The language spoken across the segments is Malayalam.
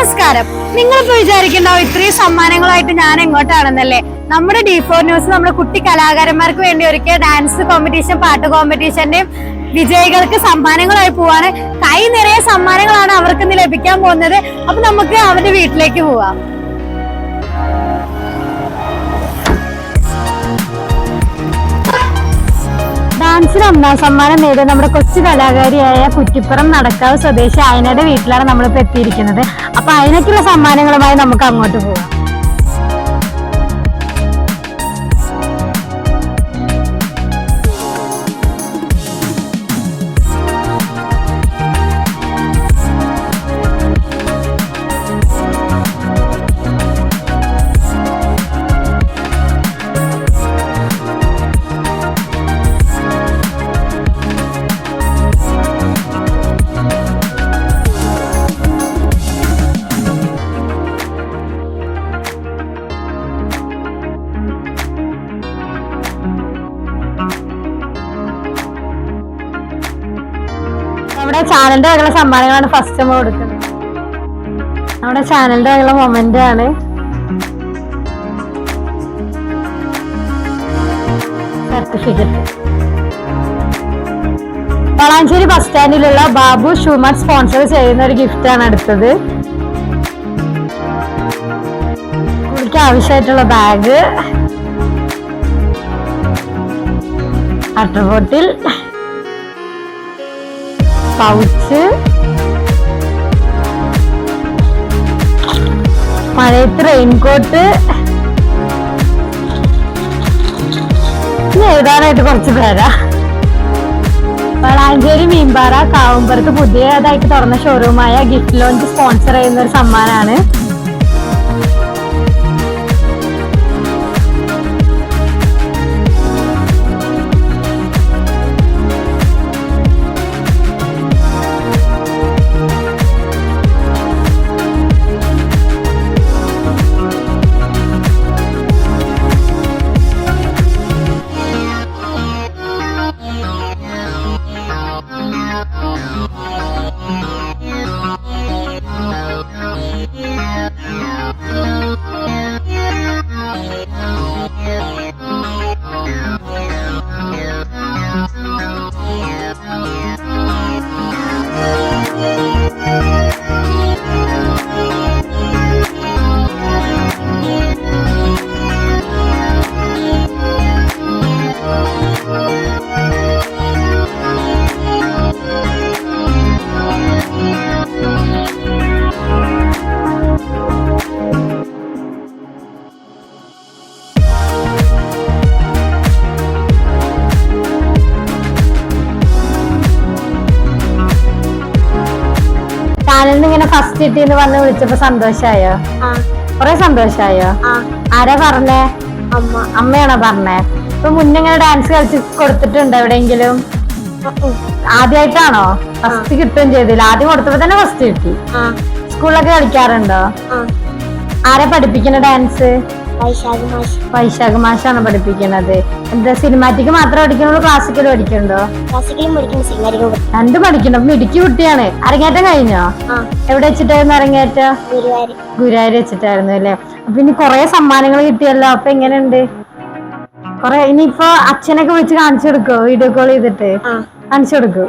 നമസ്കാരം. നിങ്ങളിപ്പോ വിചാരിക്കണ്ടാവും ഇത്രയും സമ്മാനങ്ങളായിട്ട് ഞാൻ എങ്ങോട്ടാണെന്നല്ലേ? നമ്മുടെ D4 ന്യൂസ് നമ്മുടെ കുട്ടി കലാകാരന്മാർക്ക് വേണ്ടി ഒരുക്കിയ ഡാൻസ് കോമ്പറ്റീഷൻ, പാട്ട് കോമ്പറ്റീഷന്റെയും വിജയികൾക്ക് സമ്മാനങ്ങളായി പോവാണ്. കൈ നിറയെ സമ്മാനങ്ങളാണ് അവർക്ക് ഇന്ന് ലഭിക്കാൻ പോകുന്നത്. അപ്പൊ നമുക്ക് അവരുടെ വീട്ടിലേക്ക് പോവാം. ഡാൻസിന് 1ാം സമ്മാനം നേടിയ നമ്മുടെ കൊച്ചു കലാകാരിയായ കുറ്റിപ്പുറം നടക്കാവ് സ്വദേശി അയനയുടെ വീട്ടിലാണ് നമ്മളിപ്പോ എത്തിയിരിക്കുന്നത്. അപ്പൊ അതിനൊക്കെയുള്ള സമ്മാനങ്ങളുമായി നമുക്ക് അങ്ങോട്ട് പോവാം. നമ്മുടെ ചാനലിന്റെ വകയുള്ള സമ്മാനങ്ങളാണ് ഫസ്റ്റ് നമ്മൾ കൊടുക്കുന്നത്. നമ്മുടെ ചാനലിന്റെ വകയുള്ള മൊമെന്റ് ആണ്. സർട്ടിഫിക്കറ്റ്. വളാഞ്ചേരി ബസ് സ്റ്റാൻഡിലുള്ള ബാബു ഷൂമാർട്ട് സ്പോൺസർ ചെയ്യുന്ന ഒരു ഗിഫ്റ്റ് ആണ് അടുത്തത്. കുട്ടിക്ക് ആവശ്യമായിട്ടുള്ള ബാഗ്, വാട്ടർ ബോട്ടിൽ, പൗച്ച്, മഴയത്ത് റെയിൻകോട്ട്, എഴുതാനായിട്ട് കുറച്ച് പേരാ. വളാഞ്ചേരി മീൻപാറ കാവുമ്പുറത്ത് പുതിയതായിട്ട് തുറന്ന ഷോറൂമായ ഗിഫ്റ്റ് ലോഞ്ച് സ്പോൺസർ ചെയ്യുന്ന ഒരു സമ്മാനമാണ്. ചാനലിന് ഇങ്ങനെ ഫസ്റ്റ് കിട്ടിയെന്ന് പറഞ്ഞ് വിളിച്ചപ്പോ സന്തോഷായോ? കൊറേ സന്തോഷായോ? ആരാ പറഞ്ഞേ? അമ്മയാണോ പറഞ്ഞേ? ഇപ്പൊ മുന്നേ ഇങ്ങനെ ഡാൻസ് കളിച്ച് കൊടുത്തിട്ടുണ്ടോ എവിടെയെങ്കിലും? ആദ്യമായിട്ടാണോ? ഫസ്റ്റ് കിട്ടുകയും ചെയ്തില്ല. ആദ്യം കൊടുത്തപ്പോ തന്നെ ഫസ്റ്റ് കിട്ടി. സ്കൂളിലൊക്കെ കളിക്കാറുണ്ടോ? ആരാ പഠിപ്പിക്കുന്ന ഡാൻസ്? വൈശാഖ് മാഷാണ് പഠിപ്പിക്കുന്നത്. എന്താ സിനിമാറ്റിക് മാത്രം പഠിക്കണോ? ക്ലാസിക്കൽ പഠിക്കണ്ടോ? രണ്ടും പഠിക്കണം. മിടുക്കി കുട്ടിയാണ്. അരങ്ങേറ്റം കഴിഞ്ഞോ? എവിടെ വെച്ചിട്ടായിരുന്നു അരങ്ങേറ്റം? ഗുരുവായൂർ വെച്ചിട്ടായിരുന്നു അല്ലേ? അപ്പൊ ഇനി കൊറേ സമ്മാനങ്ങൾ കിട്ടിയല്ലോ. അപ്പൊ എങ്ങനെയുണ്ട്? കൊറേ ഇനിയിപ്പോ അച്ഛനൊക്കെ വിളിച്ച് കാണിച്ചു കൊടുക്കോ? വീഡിയോ കോൾ ചെയ്തിട്ട് കാണിച്ചു കൊടുക്കൂ.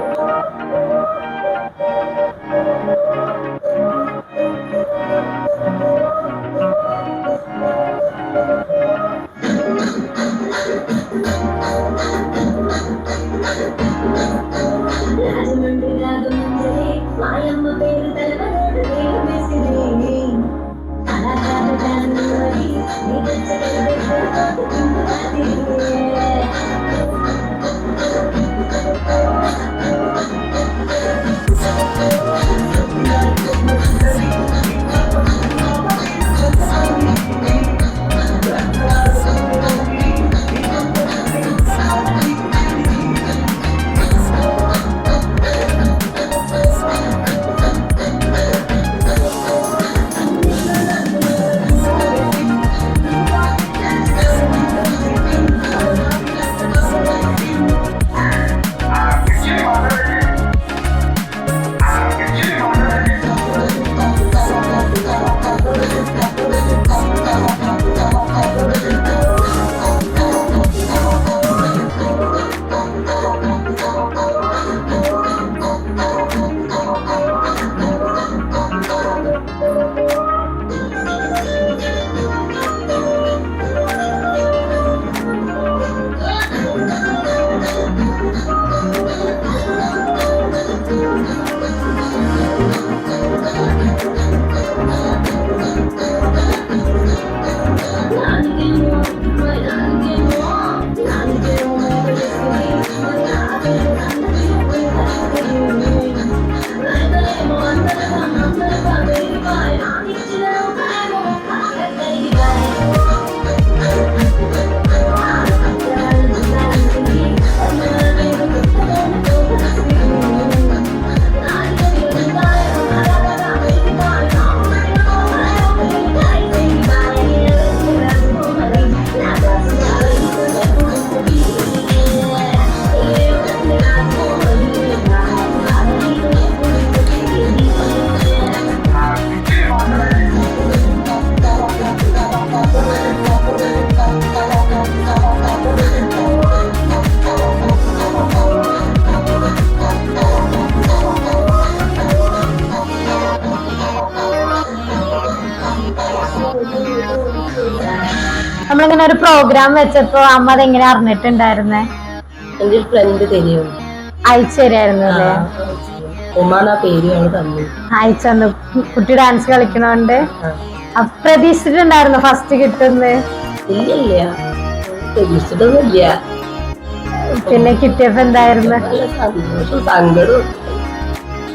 നമ്മളിങ്ങനെ ഒരു പ്രോഗ്രാം വെച്ചപ്പോ അമ്മ അതെങ്ങനെ അറിഞ്ഞിട്ടുണ്ടായിരുന്നേ? എന്റെ ഒരു ഫ്രണ്ട് തരും അയച്ചു തരായിരുന്നു അല്ലേ? അയച്ചു കുട്ടി ഡാൻസ് കളിക്കണോണ്ട് പ്രതീക്ഷിച്ചിട്ടുണ്ടായിരുന്നു ഫസ്റ്റ് കിട്ടുന്നത്? പിന്നെ കിട്ടിയപ്പോ എന്തായിരുന്നു?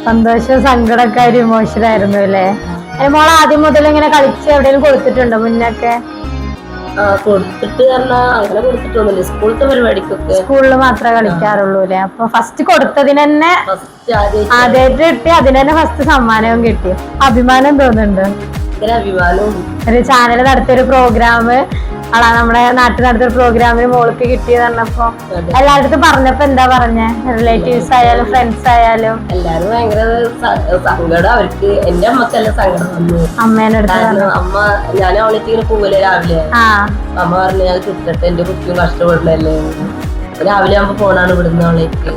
സന്തോഷവും സങ്കടമൊക്കെ ഒരു ഇമോഷൻ ആയിരുന്നു അല്ലേ? മോള് ആദ്യം മുതൽ ഇങ്ങനെ കളിച്ച് എവിടെയെങ്കിലും കൊടുത്തിട്ടുണ്ടോ മുന്നൊക്കെ? സ്കൂളിൽ മാത്രമേ കളിക്കാറുള്ളൂ അല്ലേ? അപ്പൊ ഫസ്റ്റ് കൊടുത്തതിന് തന്നെ ആദ്യമായിട്ട് കിട്ടി, അതിന് തന്നെ ഫസ്റ്റ് സമ്മാനവും കിട്ടി. അഭിമാനം തോന്നുന്നുണ്ട്? ഒരു ചാനൽ നടത്തിയൊരു പ്രോഗ്രാം, നമ്മുടെ നാട്ടിൽ നടത്തിയ പ്രോഗ്രാമിന് മോൾക്ക് കിട്ടിയെന്ന് പറഞ്ഞപ്പോ എല്ലായിടത്തും പറഞ്ഞപ്പോ എന്താ പറഞ്ഞേ? റിലേറ്റീവ്സ് ആയാലും ഫ്രണ്ട്സ് ആയാലും എല്ലാരും ഭയങ്കര സങ്കടം. അവർക്ക് എന്റെ അമ്മക്കെല്ലാം സങ്കടം വന്നു. അമ്മേനെ അടുത്ത് അമ്മ ഞാൻ അവളേക്ക് ഇങ്ങനെ പോവല്ലേ രാവിലെ, അമ്മ പറഞ്ഞു ഞാൻ കിട്ടട്ടെ, എന്റെ കുട്ടിയും കഷ്ടപ്പെടണല്ലേ. രാവിലെ ആകുമ്പോ പോണാണ് ഇവിടുന്ന് അവളേക്ക്.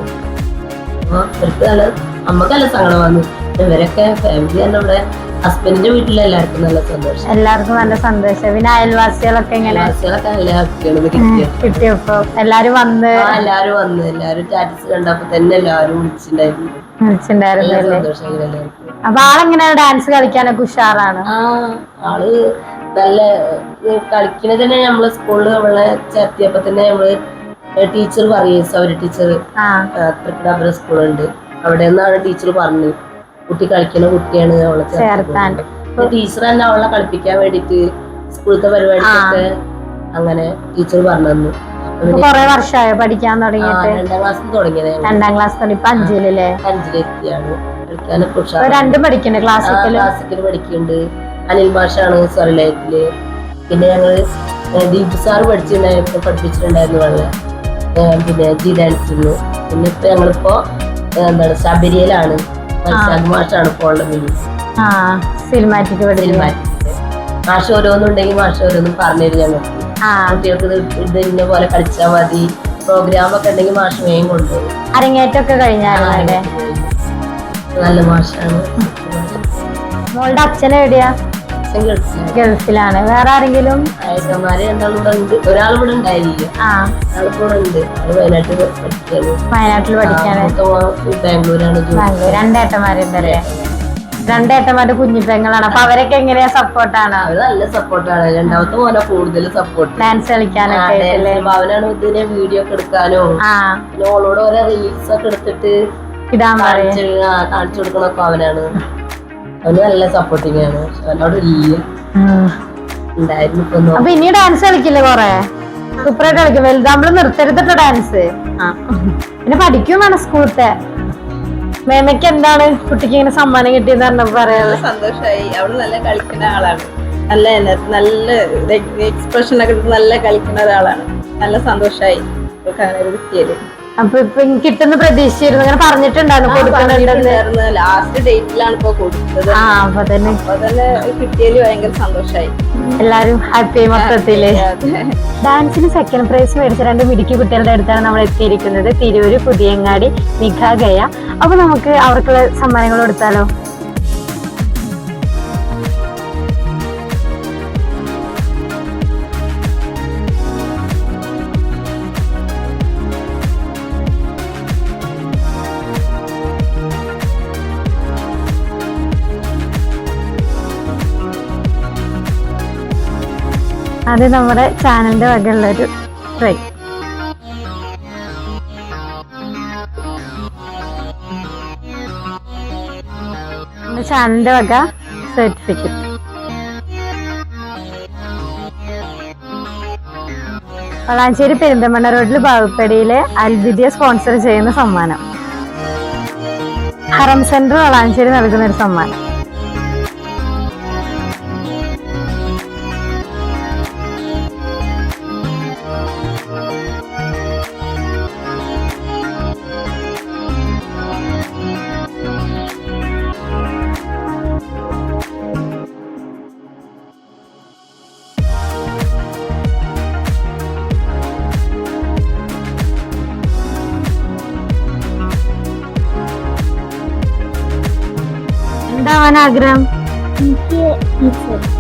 അവർക്ക് നല്ല അമ്മക്കല്ല സങ്കടം വന്നു. ഇവരൊക്കെ ഫാമിലി തന്നെ ഇവിടെ ഹസ്ബൻഡിന്റെ വീട്ടിൽ എല്ലാവർക്കും നല്ല സന്തോഷം. എല്ലാവർക്കും നല്ല സന്തോഷം. പിന്നെ അയൽവാസികളൊക്കെ എങ്ങനെ കിട്ടിയപ്പോ എല്ലാരും വന്ന് എല്ലാരും സ്റ്റാറ്റസ് കണ്ടപ്പോ തന്നെ എല്ലാരും വിളിച്ചിട്ടുണ്ടായിരുന്നു. അപ്പൊ ആളെങ്ങനെയാണ് ഡാൻസ് കളിക്കാനൊക്കെ ഉഷാറാണ്? ആള് നല്ല കളിക്കണത് തന്നെ. നമ്മള് സ്കൂളിൽ അവളെ ചേർത്തിയപ്പോ തന്നെ നമ്മള് ടീച്ചർ പറയും, സൗര ടീച്ചർ തൃക്കടാപുരം സ്കൂളുണ്ട്, അവിടെ നിന്നാണ് ടീച്ചർ പറഞ്ഞു കുട്ടി കളിക്കുന്ന കുട്ടിയാണ് അവളെ ചേർത്താൻ. ടീച്ചർ തന്നെ അവളെ കളിപ്പിക്കാൻ വേണ്ടിട്ട് സ്കൂളത്തെ പരിപാടിക്കൊക്കെ അങ്ങനെ ടീച്ചർ പറഞ്ഞു തന്നു. കൊറേ വർഷമായോ പഠിക്കാൻ തുടങ്ങിയിട്ട്? 2ാം ക്ലാസ്സിൽ തുടങ്ങിയത്. 2ാം ക്ലാസ് ഇപ്പൊ 5-ലാണ്. 5-ലെത്തിയാണ്. കളിക്കാനൊക്കെ രണ്ടും പഠിക്കണ്ടേ? ക്ലാസിക്കൽ പഠിക്കുന്നുണ്ട്. അനിൽ മാഷാണ് സ്വരലയത്തില്. പിന്നെ ഞങ്ങള് ദീപ് സാറ് പഠിപ്പിച്ചിട്ടുണ്ടായിരുന്നു വെള്ളം, പിന്നെ ജി ഡാൻസിന്. പിന്നെ ഇപ്പൊ ഞങ്ങളിപ്പോ എന്താണ് ശബരിയിലാണ്. മാഷാണ് ഇപ്പോൾ ഉള്ളത്. സിനിമാറ്റിക് മാഷ് ഓരോന്നുണ്ടെങ്കിൽ മാഷ് ഓരോന്നും പറഞ്ഞുതരും ഞങ്ങൾക്ക്. കുട്ടികൾക്ക് ഇത് ഇന്ന പോലെ കളിച്ചാൽ മതി. പ്രോഗ്രാം ഒക്കെ ഉണ്ടെങ്കിൽ മാഷ് വേഗം കൊണ്ടുപോകും. അരങ്ങേറ്റമൊക്കെ കഴിഞ്ഞാൽ നല്ല മാഷാണ്. മോളുടെ അച്ഛൻ എവിടെയാ? ഗൾഫിലാണ്. വേറെ ആരെങ്കിലും? അയൽമാര് ഒരാൾ ഇവിടെ ഉണ്ടായില്ല, ആളിവിടെ ഉണ്ട്. വയനാട്ടിൽ പഠിക്കാണ്. ബാംഗ്ലൂരാണ്. 2 ഏട്ടന്മാരുണ്ടല്ലേ? 2 ഏട്ടന്മാരുടെ കുഞ്ഞിപ്പെങ്ങളാണ്. അപ്പൊ അവരൊക്കെ എങ്ങനെയാ? സപ്പോർട്ടാണ്? അവര് നല്ല സപ്പോർട്ടാണ്. രണ്ടാമത്തെ പോലെ കൂടുതൽ സപ്പോർട്ട്. ഡാൻസ് കളിക്കാനൊക്കെ അവനാണ് ഇതിനെ വീഡിയോ ഒക്കെ എടുക്കാനോ, പിന്നെ ഓളോട് ഓരോ റീൽസ് ഒക്കെ എടുത്തിട്ട് കാണിച്ചു കൊടുക്കണൊക്കെ അവനാണ്. അവന് നല്ല സപ്പോർട്ടിങ് ആണ്. അവനോട് ഉണ്ടായിരുന്നു. അപ്പൊ ഇനി ഡാൻസ് കളിക്കില്ലേ? കൊറേ സൂപ്പറായിട്ട് കളിക്കും. വലുതാകുമ്പോഴും നിർത്തരുത്തിട്ടോ ഡാൻസ്. പിന്നെ പഠിക്കും വേണം. സ്കൂളത്തെ മേമയ്ക്ക് എന്താണ് കുട്ടിക്ക് ഇങ്ങനെ സമ്മാനം കിട്ടിയെന്ന് പറഞ്ഞപ്പോ പറയാനുള്ളത്? സന്തോഷമായി. അവള് നല്ല കളിക്കുന്ന ആളാണ്. നല്ല എക്സ്പ്രഷൻ ഒക്കെ നല്ല കളിക്കുന്ന ഒരാളാണ്. നല്ല സന്തോഷമായി കിട്ടിയത്. അപ്പൊ ഇപ്പൊ കിട്ടുന്ന പ്രതീക്ഷിച്ചിരുന്നു? അങ്ങനെ പറഞ്ഞിട്ടുണ്ടായിരുന്നു കൊടുക്കുന്നുണ്ടെന്ന്? ലാസ്റ്റ് ഡേറ്റിലാണ് ഇപ്പൊ കൊടുത്തത്. അപ്പൊ തന്നെ കിട്ടിയതില് ഭയങ്കര സന്തോഷമായി. എല്ലാരും ഹാപ്പി മൊത്തത്തില്. ഡാൻസിന് സെക്കൻഡ് പ്രൈസ് മേടിച്ച 2 മിടുക്കി കുട്ടികളുടെ അടുത്താണ് നമ്മൾ എത്തിയിരിക്കുന്നത്. തിരൂര് പുതിയങ്ങാടി നിഖ ഗയ. അപ്പൊ നമുക്ക് അവർക്കുള്ള സമ്മാനങ്ങൾ കൊടുത്താലോ? അത് നമ്മുടെ ചാനലിന്റെ വകയുള്ളൊരു ട്രൈ. ചാനലിന്റെ വക സർട്ടിഫിക്കറ്റ്. വളാഞ്ചേരി പെരിന്തമണ്ണ റോഡിൽ ബാവുപ്പടിയിലെ അൽബിദിയ സ്പോൺസർ ചെയ്യുന്ന സമ്മാനം. ഹറം സെന്റർ വളാഞ്ചേരി നൽകുന്ന ഒരു സമ്മാനം. എന്താവാൻ ആഗ്രഹം?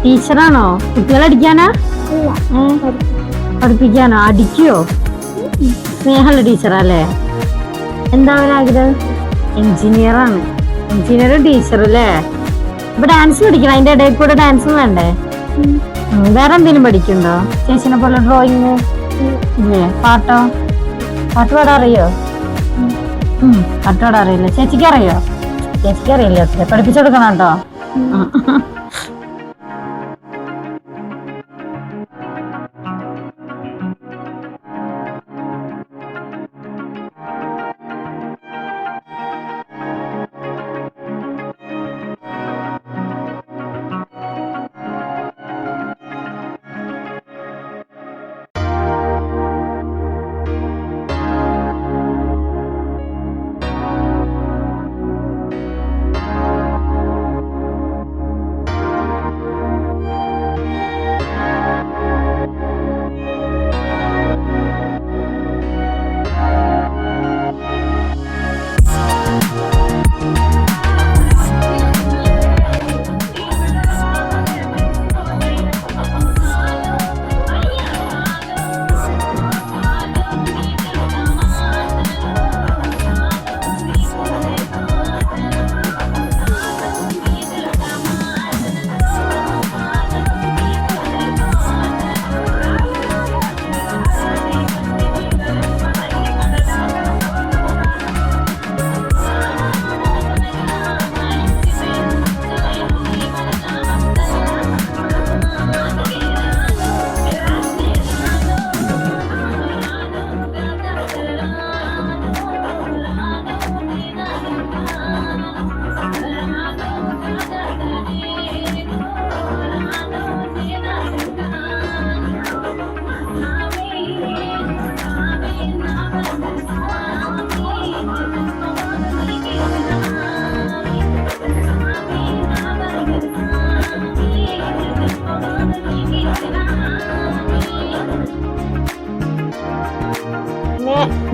ടീച്ചറാണോ? കുട്ടികളെ അടിക്കാനാ? പഠിപ്പിക്കാനോ? അടിക്കോ? സ്നേഹമുള്ള ടീച്ചറല്ലേ? എന്താ അവരാഗ്രഹം? എഞ്ചിനീയറാണ്. എഞ്ചിനീയറും ടീച്ചറും അല്ലേ? ഇപ്പൊ ഡാൻസ് പഠിക്കണം, അതിന്റെ ഇടയിൽ കൂടെ ഡാൻസും വേണ്ടേ? വേറെ എന്തെങ്കിലും പഠിക്കണ്ടോ? ചേച്ചിനെ പോലെ ഡ്രോയിങ് ഇല്ലേ? പാട്ടോ? പാട്ട് പാടാൻ അറിയോ? പാട്ട് പാടാൻ അറിയില്ല. ചേച്ചിക്ക് അറിയോ? ചേച്ചിക്ക് അറിയില്ല. പഠിപ്പിച്ചു കൊടുക്കണം കേട്ടോ.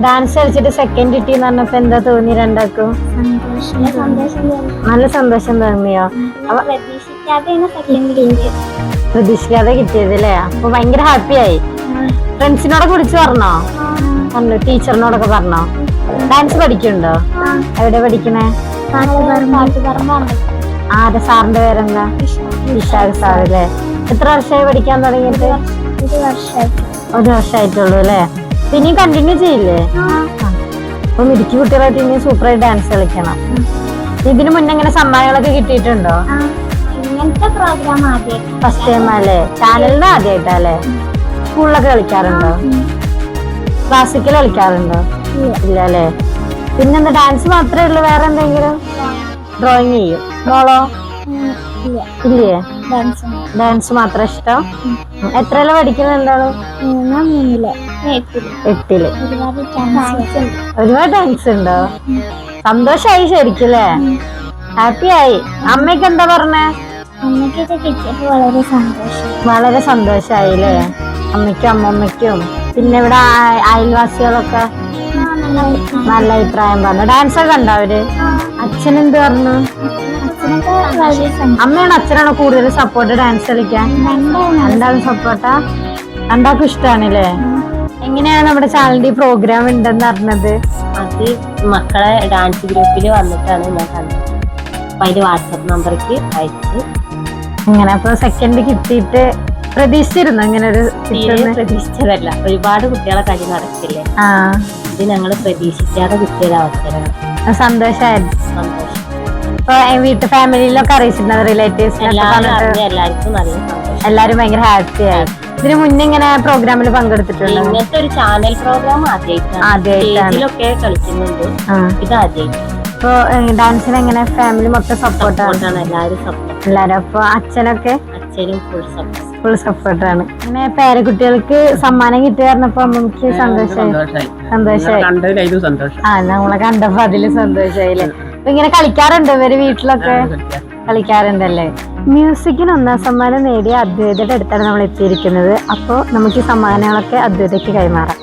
ഡാൻസ് കളിച്ചിട്ട് സെക്കൻഡ് കിട്ടിന്ന് പറഞ്ഞപ്പോ എന്താ തോന്നി രണ്ടാക്കും? നല്ല സന്തോഷം തോന്നിയോ? പ്രതീക്ഷിക്കാതെ കിട്ടിയത് അല്ലേ? അപ്പൊ ഭയങ്കര ഹാപ്പി ആയി. ഫ്രണ്ട്സിനോടൊക്കെ വിളിച്ചു പറഞ്ഞോ? പറഞ്ഞു. ടീച്ചറിനോടൊക്കെ പറഞ്ഞോ? ഡാൻസ് പഠിക്കുന്നുണ്ടോ? എവിടെ പഠിക്കണേ? ആരുടെ സാറിന്റെ പേരെന്താ? വിശാഖ് സാർ അല്ലേ? എത്ര വർഷമായി പഠിക്കാൻ തുടങ്ങിയിട്ട്? 1 വർഷമായിട്ടുള്ളൂ അല്ലേ? ഇനി കണ്ടിന്യൂ ചെയ്യില്ലേ? അപ്പൊ മിടുക്കി കുട്ടികളായിട്ട് ഇനി സൂപ്പറായിട്ട് ഡാൻസ് കളിക്കണം. ഇതിനു മുന്നേ ഇങ്ങനെ സമ്മാനങ്ങളൊക്കെ കിട്ടിയിട്ടുണ്ടോ? ഇങ്ങനത്തെ പ്രോഗ്രാം ഫസ്റ്റ് ടൈം അല്ലേ? ചാനലിന് ആദ്യമായിട്ടല്ലേ? സ്കൂളിലൊക്കെ കളിക്കാറുണ്ടോ? ക്ലാസിക്കൽ കളിക്കാറുണ്ടോ? ഇല്ല അല്ലേ? പിന്നെന്താ ഡാൻസ് മാത്രമേ ഉള്ളൂ? വേറെ എന്തെങ്കിലും? ഡ്രോയിങ് ചെയ്യും. മോളോ? ഇല്ലേ? ഡാൻസ് മാത്രം ഇഷ്ടം? എത്രയില പഠിക്കുന്നത്? എന്താണ്? 8ല്. ഒരുപാട് ഡാൻസ് ഉണ്ടോ? സന്തോഷായി ശരിക്കല്ലേ? ഹാപ്പി ആയി. അമ്മയ്ക്ക് എന്താ പറഞ്ഞേ? വളരെ സന്തോഷായില്ലേ? അമ്മയ്ക്കും അമ്മമ്മയ്ക്കും പിന്നെ ഇവിടെ അയൽവാസികളൊക്കെ നല്ല അഭിപ്രായം പറഞ്ഞു. ഡാൻസ് ഒക്കെ കണ്ടോ അവര്? അച്ഛനെന്ത് പറഞ്ഞു? അമ്മയാണോ അച്ഛനാണോ കൂടുതൽ സപ്പോർട്ട് ഡാൻസ് കളിക്കാൻ? രണ്ടാളും സപ്പോർട്ടാ? രണ്ടാൾക്കും ഇഷ്ടാണല്ലേ? എങ്ങനെയാണ് നമ്മുടെ ചാനലിന്റെ പ്രോഗ്രാം ഉണ്ടെന്ന് അറിഞ്ഞത്? അത് മക്കളെ ഡാൻസ് ഗ്രൂപ്പിൽ വന്നിട്ടാണ് ഞാൻ കണ്ടത്. അപ്പൊ അതിന്റെ വാട്സപ്പ് നമ്പർക്ക് അയച്ചു. ഇങ്ങനെ അപ്പൊ സെക്കൻഡ് കിട്ടിയിട്ട് പ്രതീക്ഷിച്ചിരുന്നു? ഇങ്ങനെ ഒരു പ്രതീക്ഷിച്ചതല്ല, ഒരുപാട് കുട്ടികളെ കാര്യം നടക്കില്ലേ? ഇത് ഞങ്ങള് പ്രതീക്ഷിക്കാതെ കിട്ടിയൊരു അവസരമാണ്. സന്തോഷായിരുന്നു. സന്തോഷം. ഇപ്പൊ വീട്ടു ഫാമിലിയിലൊക്കെ അറിയിച്ചിട്ടുണ്ടോ? റിലേറ്റീവ്സ്? എല്ലാവർക്കും നല്ല സന്തോഷം. എല്ലാരും ഭയങ്കര ഹാപ്പി ആയി. ഇതിന് മുന്നേ ഇങ്ങനെ പ്രോഗ്രാമിൽ പങ്കെടുത്തിട്ടുണ്ട്? ഇങ്ങനത്തെ ഒരു ചാനൽ പ്രോഗ്രാം ആദ്യമായിട്ടൊക്കെ കളിക്കുന്നുണ്ട്. ഇത് ആദ്യമായിട്ട്. ഇപ്പൊ ഡാൻസിന് എങ്ങനെ ഫാമിലി മൊത്തം സപ്പോർട്ടാണ്? എല്ലാവരും സപ്പോർട്ട്. എല്ലാരും. അപ്പൊ അച്ഛനൊക്കെ? അച്ഛനും ഫുൾ സപ്പോർട്ടാണ്. ഇങ്ങനെ പേരക്കുട്ടികൾക്ക് സമ്മാനം കിട്ടി പറഞ്ഞപ്പോ അമ്മക്ക് സന്തോഷമായി. നമ്മളെ കണ്ടപ്പോ അതില് സന്തോഷായില്ലേ? അപ്പൊ ഇങ്ങനെ കളിക്കാറുണ്ട് ഇവര് വീട്ടിലൊക്കെ? കളിക്കാറുണ്ടല്ലേ? മ്യൂസിക്കിന് 1ാം സമ്മാനം നേടിയ അദ്വൈതയുടെ അടുത്താണ് നമ്മൾ എത്തിയിരിക്കുന്നത്. അപ്പോൾ നമുക്ക് ഈ സമ്മാനങ്ങളൊക്കെ അദ്വൈതയ്ക്ക് കൈമാറാം.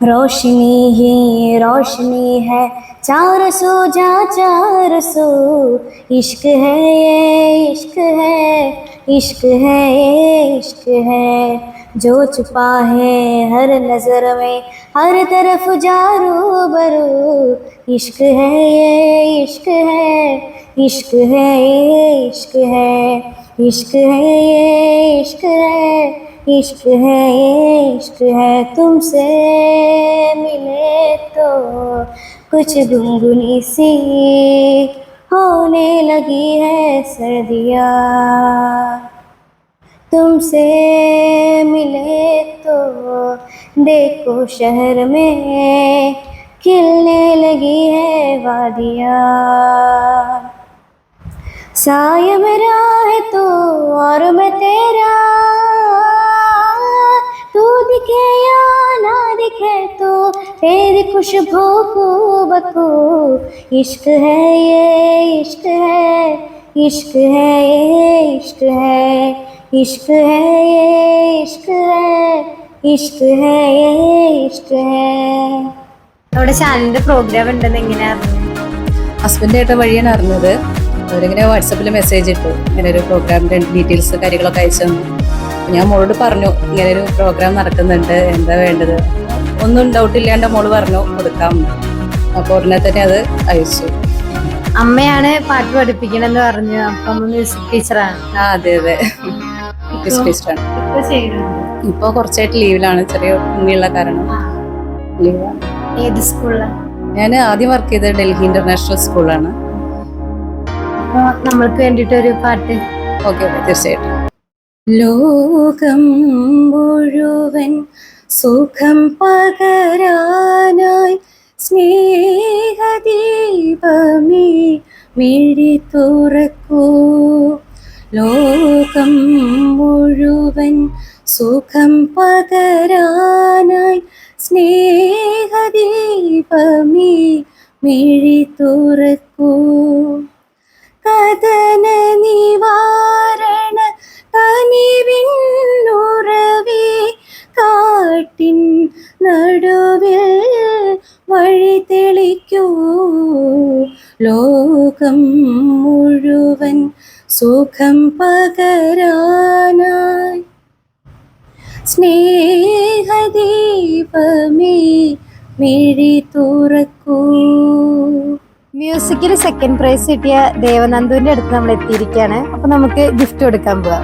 रोशनी ही रोशनी है, 400 जा 400, इश्क है ये इश्क है, इश्क है ये इश्क है, जो छुपा है हर नजर में, हर तरफ जारू बरू, इश्क है ये इश्क है, इश्क है ये इश्क है, इश्क है ये इश्क है, इश्क है ये इश्क है, तुमसे मिले तो कुछ गुनगुनी सी होने लगी है सर्दियाँ, तुमसे मिले तो देखो शहर में खिलने लगी है वादियाँ, साया मेरा है तो और मैं तेरा, तू दिखे या ना दिखे तो तेरी खुशबू को बको, इश्क है ये इश्क है, इश्क है ये इश्क है, इश्क है ये इश्क है, इश्क है ये इश्क है. നമ്മുടെ ചാനലിന്റെ പ്രോഗ്രാം ഉണ്ടെന്ന് എങ്ങനെയാ അറിഞ്ഞത്? ഹസ്ബൻഡായിട്ട് വഴിയാണ് അറിഞ്ഞത്. അവരിങ്ങനെ വാട്സപ്പിൽ മെസ്സേജ് ഇട്ടു, ഇങ്ങനെ ഒരു പ്രോഗ്രാമിൻ്റെ ഡീറ്റെയിൽസ് കാര്യങ്ങളൊക്കെ അയച്ചു തന്നു. ഞാൻ മോളോട് പറഞ്ഞു ഇങ്ങനെ ഒരു പ്രോഗ്രാം നടക്കുന്നുണ്ട്, എന്താ വേണ്ടത്, ഒന്നും ഡൗട്ടില്ലാണ്ട് മോള് പറഞ്ഞു കൊടുക്കാം. അപ്പോൾ ഉടനെ തന്നെ അത് അയച്ചു. അമ്മയാണ് പാട്ട് പഠിപ്പിക്കണമെന്ന് പറഞ്ഞു. അപ്പം മ്യൂസിക് ടീച്ചറാണ്. ആ അതെ അതെ, ടീച്ചറാണ്. ഇപ്പൊ ചെയ്യുന്നുണ്ട്. ഇപ്പോൾ കുറച്ചായിട്ട് ലീവിലാണ്, ചെറിയ ഉണ്ണിയുള്ള കാരണം ലീവാണ്. ഏത് സ്കൂളിലാണ്? ഞാൻ ആദ്യം വർക്ക് ചെയ്തത് ഡൽഹി ഇന്റർനാഷണൽ സ്കൂളാണ്. അപ്പൊ നമ്മൾക്ക് വേണ്ടിയിട്ട് ഒരു പാട്ട്. ഓക്കെ തീർച്ചയായിട്ടും. ലോകം മുഴുവൻ സുഖം പകരാനായി സ്നേഹദീപമേ മിഴി തുറക്കൂ, ലോകം മുഴുവൻ സുഖം പകരാനായി സ്നേഹദീപമേ മിഴി തുറക്കൂ, കഥന നിവാരണ കനിവിന്നുറവേ കാട്ടിൻ നടുവിൽ വഴി തെളിക്കൂ, ലോകം മുഴുവൻ സുഖം പകരാനായി സ്നേഹദീപമേ മിഴി തുറക്കൂ. മ്യൂസിക്കിൽ സെക്കൻഡ് പ്രൈസ് കിട്ടിയ ദേവനന്ദുവിന്റെ അടുത്ത് നമ്മൾ എത്തിയിരിക്കുകയാണ്. അപ്പൊ നമുക്ക് ഗിഫ്റ്റ് കൊടുക്കാൻ പോവാം.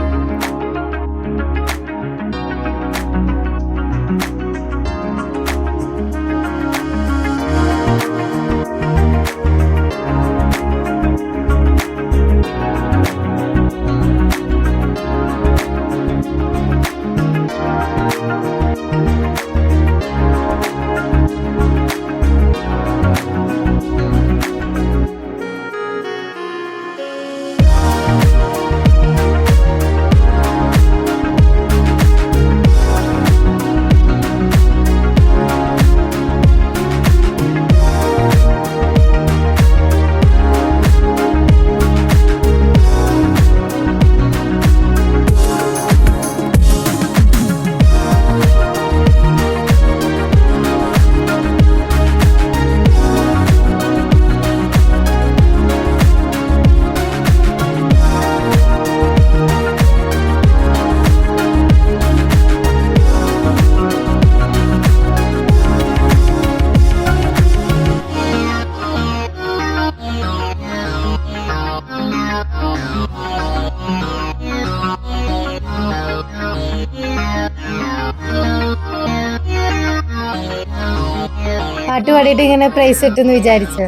പാട്ട് പാടിയിട്ട് ഇങ്ങനെ പ്രൈസ് കിട്ടുമെന്ന് വിചാരിച്ചോ?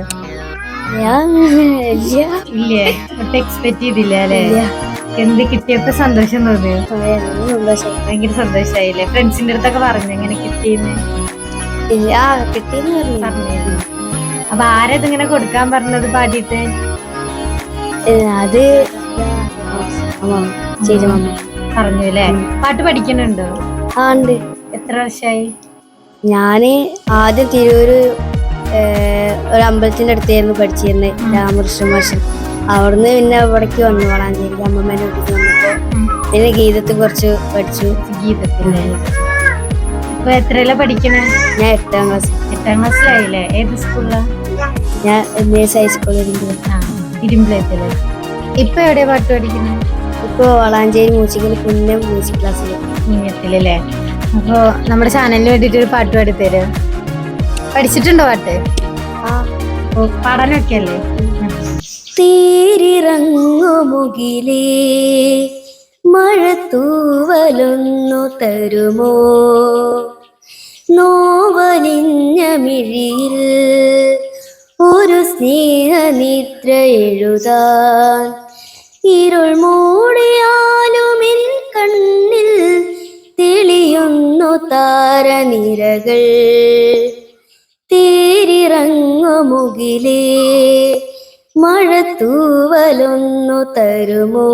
ഇല്ലേ, ഒട്ടും എക്സ്പെക്ട് ചെയ്തില്ല അല്ലേ? എന്ത് കിട്ടിയപ്പോ സന്തോഷം തോന്നിയോ? ഭയങ്കര സന്തോഷായില്ലേ? ഫ്രണ്ട്സിന്റെ അടുത്തൊക്കെ പറഞ്ഞു എങ്ങനെ കിട്ടിയെന്ന്? പറഞ്ഞത്. അപ്പൊ ആരാ ഇതിങ്ങനെ കൊടുക്കാൻ പറഞ്ഞത് പാടിയിട്ട്? അത് പറഞ്ഞു അല്ലേ? പാട്ട് പഠിക്കുന്നുണ്ടോ? ആ ഉണ്ട്. എത്ര വർഷമായി? ഞാന് ആദ്യം തിരൂര് ഒരു അമ്പലത്തിന്റെ അടുത്തായിരുന്നു പഠിച്ചിരുന്നത്, രാമകൃഷ്ണ മാഷൻ. അവിടുന്ന് പിന്നെ ഇവിടേക്ക് വന്നു, വളാഞ്ചേരി അമ്മമ്മേനെ വീട്ടിൽ വന്നപ്പോ പിന്നെ ഗീതത്തിൽ കുറച്ച് പഠിച്ചു. ഗീതത്തിലെ അപ്പൊ എത്രയില പഠിക്കണേ? ഞാൻ 8ാം ക്ലാസ്. 8ാം ക്ലാസ്സിലായില്ലേ? ഏത് സ്കൂളിലാ? ഞാൻ NS ഹൈസ്കൂളിൽ ഇരുമ്പിലേത്തില്. ഇപ്പൊ എവിടെയാ പാട്ട് പഠിക്കുന്നത്? ഇപ്പോൾ വളാഞ്ചേരി മ്യൂസിക്കൽ പുണ്യം മ്യൂസിക് ക്ലാസ്സിൽ. ഇങ്ങത്തിലല്ലേ? അപ്പൊ നമ്മുടെ ചാനലിന് വേണ്ടിട്ട് ഒരു പാട്ട് പാടി തരുമോ? പഠിച്ചിട്ടുണ്ടോ പാട്ട്? പാടാനൊക്കെ അല്ലേ? തീരിറങ്ങുമുകിലേ മഴത്തൂവലൊന്നു തരുമോ, നോവലിഞ്ഞ മിഴിയിൽ ഒരു സ്നേഹനിദ്ര എഴുതാൻ, ഇരുൾ മൂടിയാലുമിൻ കണ്ണിൽ തെളിയുന്നു താരനിരകൾ. തീരിറങ്ങുമുകിലേ മഴത്തൂവലൊന്നു തരുമോ,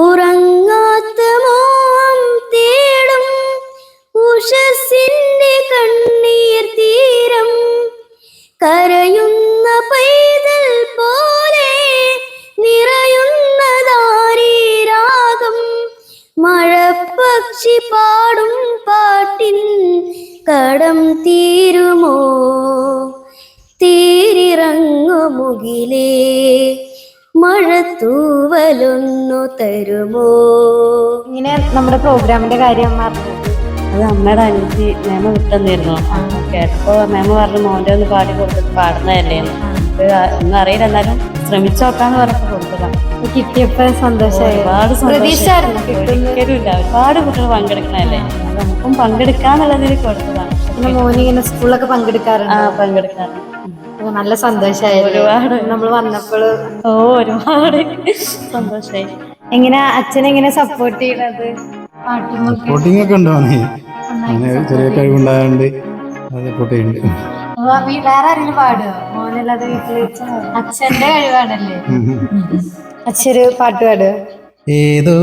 ഉറങ്ങാത്ത മോഹം തേടും ഉഷസ്സിന്റെ കണ്ണീർ തീരം, കരയുന്ന പൈതൽ പോലെ നിറയുന്നതാരീരാഗം, മഴപ്പക്ഷി പാടും പാട്ടിൻ കടം തീരുമോ, തീരിറങ്ങുമുകിലേ മഴത്തൂവലൊന്നു തരുമോ. ഇങ്ങനെ നമ്മുടെ പ്രോഗ്രാമിന്റെ കാര്യം പറഞ്ഞത് അത് അമ്മയുടെ അനിയത്തി മേമ വിട്ടെന്നിരുന്നു. കേട്ടപ്പോ മേമ പറഞ്ഞു മോൻ്റെ ഒന്ന് പാടി കൊടുത്തിട്ട് പാടുന്നതല്ലേ, ഒന്നും അറിയില്ല എന്നാലും ശ്രമിച്ചു നോക്കാന്ന് പറഞ്ഞപ്പോ കൊടുത്തതാണ്. കിട്ടിയപ്പോ സന്തോഷമായി. ഒരുപാട് പ്രതീക്ഷയായിരുന്നു ഒരിക്കലും ഇല്ല. ഒരുപാട് കുട്ടികൾ പങ്കെടുക്കണല്ലേ, നമുക്കും പങ്കെടുക്കാന്നുള്ളതിൽ കൊടുത്തതാണ്. പിന്നെ മോന് ഇങ്ങനെ സ്കൂളിലൊക്കെ പങ്കെടുക്കാറുണ്ട്. പങ്കെടുക്കാറുണ്ട്. നല്ല സന്തോഷമായി. ഒരുപാട് നമ്മൾ വന്നപ്പോൾ ഒരുപാട് സന്തോഷമായി. എങ്ങനെ അച്ഛനെങ്ങനെ സപ്പോർട്ട് ചെയ്യണത്? സപ്പോർട്ടിങ് ഒക്കെ ഉണ്ടോ? അങ്ങനെ ചെറിയ കഴിവുണ്ടായോണ്ട് സപ്പോർട്ട് ചെയ്യുന്നുണ്ട്. വേറെ ആരെങ്കിലും പാടുമോ? മോനല്ലാതെ വീട്ടില് അച്ഛന്റെ കഴിവാണല്ലേ. അച്ഛനൊരു പാട്ട് പാടുമോ? ഏതോ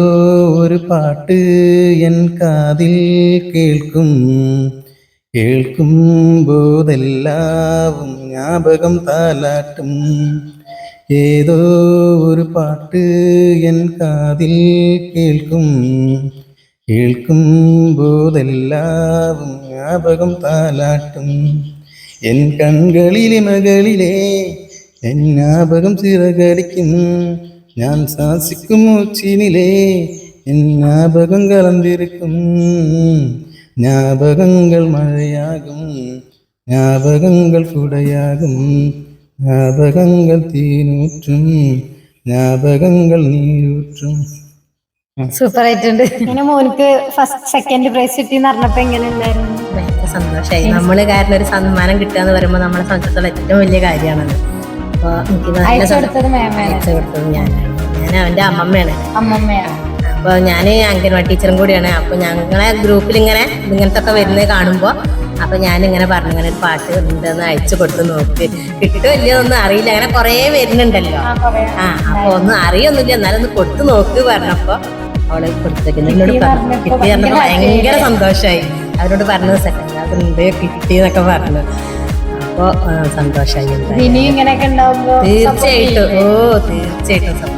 ഒരു പാട്ട് എൻ കാതിൽ കേൾക്കും, കേൾക്കുമ്പോതെല്ലാവും ജ്ഞാപകം താലാട്ടും. ഏതോ ഒരു പാട്ട് എൻ കാതിൽ കേൾക്കും, കേൾക്കുമ്പോതെല്ലാവും ജ്ഞാപകം താലാട്ടും. എൻ കൺകളിലിമകളിലെ എൻ ജ്ഞാപകം ചിറകടിക്കും, ഞാൻ ശ്വാസിക്കും മൂച്ചിനിലെ എൻ ജ്ഞാപകം കലർന്നിരിക്കും. ജ്ഞാപകങ്ങൾ മഴയാകും, ജ്ഞാപകങ്ങൾ കുടയാകും, ജ്ഞാപകങ്ങൾ തീനൂറ്റും, ജ്ഞാപകങ്ങൾ നീരൂറ്റും. സൂപ്പർ ആയിട്ടുണ്ട്. ഇങ്ങനെ മോനിക്ക് ഫസ്റ്റ് സെക്കൻഡ് പ്രൈസ് കിട്ടിയെന്ന് പറഞ്ഞപ്പോ എങ്ങനെ ഉണ്ടായിരുന്നു? ഭയങ്കര സന്തോഷമായി. നമ്മള് കാരണം ഒരു സമ്മാനം കിട്ടുക എന്ന് പറയുമ്പോൾ നമ്മളെ സംബന്ധിച്ചിടത്തോളം ഏറ്റവും വലിയ കാര്യമാണത്. അപ്പൊ എനിക്ക് അയച്ചു കൊടുത്തത് മേമയാണ്. അയച്ചു കൊടുത്തത് ഞാൻ അവന്റെ അമ്മമ്മയാണ്. അമ്മമ്മയാണ്. അപ്പൊ ഞാൻ അംഗൻവാടി ടീച്ചറും കൂടിയാണ്. അപ്പൊ ഞങ്ങളെ ഗ്രൂപ്പിൽ ഇങ്ങനെ ഇങ്ങനത്തെ ഒക്കെ വരുന്നത് കാണുമ്പോ അപ്പൊ ഞാനിങ്ങനെ പറഞ്ഞു ഇങ്ങനെ ഒരു പാട്ട് ഉണ്ടെന്ന് അയച്ചു കൊടുത്ത് നോക്ക്, കിട്ടുമോ ഇല്ലയൊന്നും അറിയില്ല, അങ്ങനെ കൊറേ വരുന്നുണ്ടല്ലോ. അപ്പൊ ഒന്നും അറിയൊന്നുമില്ല, എന്നാലും ഒന്ന് കൊടുത്തു നോക്ക് പറഞ്ഞപ്പോ അവള് കൊടുത്തേക്കുന്നു. എന്നോട് കിട്ടി പറഞ്ഞപ്പോ ഭയങ്കര സന്തോഷമായി. അവരോട് പറഞ്ഞത് സെക്കൻഡ് അതുണ്ട് കിട്ടി എന്നൊക്കെ പറഞ്ഞു. അപ്പൊ സന്തോഷമായി. തീർച്ചയായിട്ടും തീർച്ചയായിട്ടും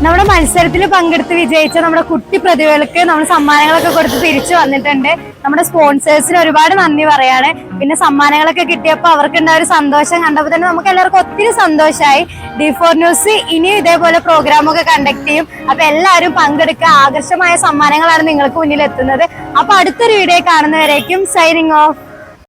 നമ്മുടെ മത്സരത്തിൽ പങ്കെടുത്ത് വിജയിച്ച നമ്മുടെ കുട്ടി പ്രതിഭകൾക്ക് നമ്മൾ സമ്മാനങ്ങളൊക്കെ കൊടുത്ത് തിരിച്ചു വന്നിട്ടുണ്ട്. നമ്മുടെ സ്പോൺസേഴ്സിന് ഒരുപാട് നന്ദി പറയാണ്. പിന്നെ സമ്മാനങ്ങളൊക്കെ കിട്ടിയപ്പോൾ അവർക്കുണ്ടായ ഒരു സന്തോഷം കണ്ടപ്പോൾ തന്നെ നമുക്ക് എല്ലാവർക്കും ഒത്തിരി സന്തോഷമായി. D4 ന്യൂസ് ഇനിയും ഇതേപോലെ പ്രോഗ്രാമൊക്കെ കണ്ടക്ട് ചെയ്യും. അപ്പൊ എല്ലാവരും പങ്കെടുക്കുക. ആകർഷമായ സമ്മാനങ്ങളാണ് നിങ്ങൾക്ക് മുന്നിൽ എത്തുന്നത്. അപ്പൊ അടുത്തൊരു വീഡിയോ കാണുന്നവരേക്കും സൈനിങ് ഓഫ്.